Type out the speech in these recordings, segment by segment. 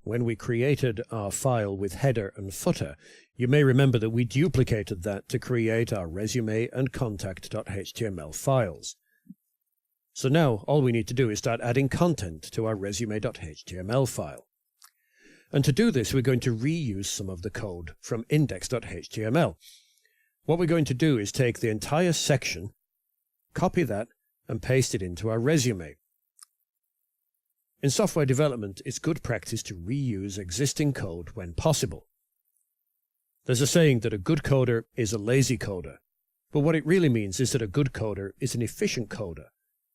when we created our file with header and footer, you may remember that we duplicated that to create our resume and contact.html files. So now all we need to do is start adding content to our resume.html file. And to do this, we're going to reuse some of the code from index.html. What we're going to do is take the entire section, copy that, and paste it into our resume. In software development, it's good practice to reuse existing code when possible. There's a saying that a good coder is a lazy coder, but what it really means is that a good coder is an efficient coder.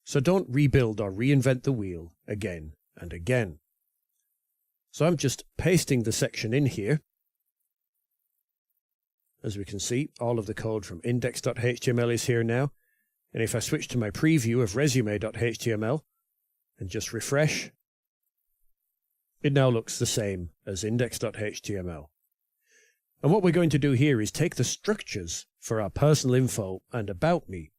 So don't rebuild or reinvent the wheel again and again. So I'm just pasting the section in here. As we can see, all of the code from index.html is here now. And if I switch to my preview of resume.html and just refresh, it now looks the same as index.html. And what we're going to do here is take the structures for our personal info and about me.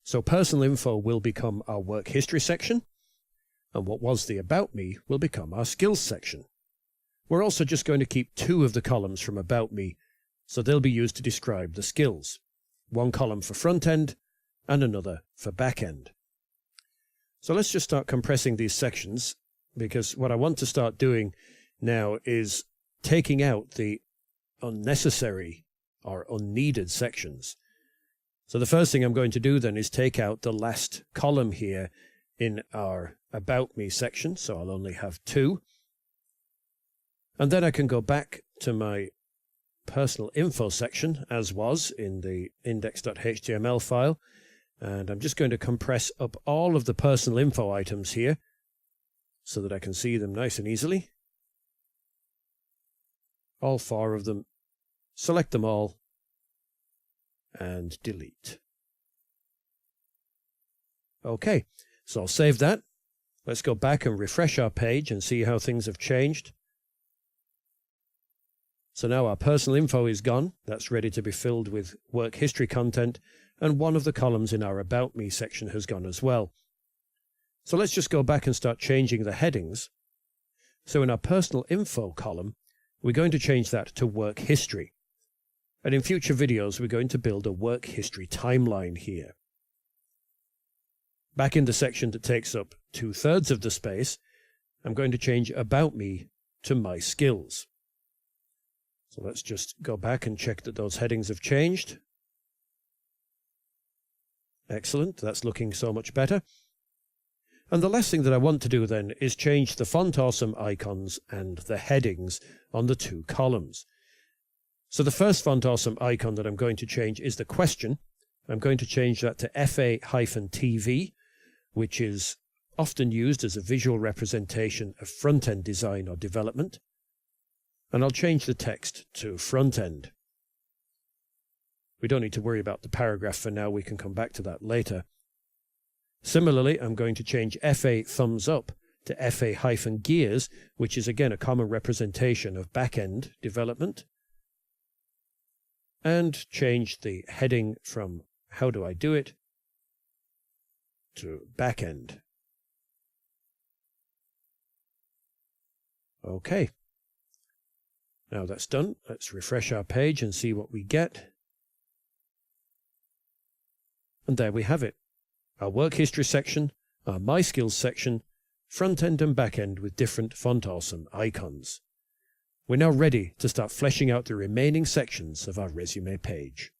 So personal info will become our work history section, and what was the about me will become our skills section. We're also just going to keep two of the columns from about me, so they'll be used to describe the skills. One column for front end and another for back end. So let's just start compressing these sections, because what I want to start doing now is taking out the unnecessary or unneeded sections. So the first thing I'm going to do then is take out the last column here in our About Me section, so I'll only have two. And then I can go back to my personal info section, as was in the index.html file, and I'm just going to compress up all of the personal info items here so that I can see them nice and easily. All four of them. Select them all and delete. Okay, so I'll save that. Let's go back and refresh our page and see how things have changed. So now our personal info is gone. That's ready to be filled with work history content, and one of the columns in our About Me section has gone as well. So let's just go back and start changing the headings. So in our personal info column, we're going to change that to work history. And in future videos, we're going to build a work history timeline here. Back in the section that takes up 2/3 of the space, I'm going to change About Me to My Skills. So let's just go back and check that those headings have changed. Excellent, that's looking so much better. And the last thing that I want to do then is change the Font Awesome icons and the headings on the two columns. So the first Font Awesome icon that I'm going to change is the question. I'm going to change that to FA-TV, which is often used as a visual representation of front-end design or development. And I'll change the text to front end. We don't need to worry about the paragraph for now, we can come back to that later. Similarly, I'm going to change FA thumbs up to FA-gears, which is again a common representation of back-end development. And change the heading from How Do I Do It to back end. Okay. Now that's done, let's refresh our page and see what we get. And there we have it. Our work history section, our My Skills section, front end and back end with different Font Awesome icons. We're now ready to start fleshing out the remaining sections of our resume page.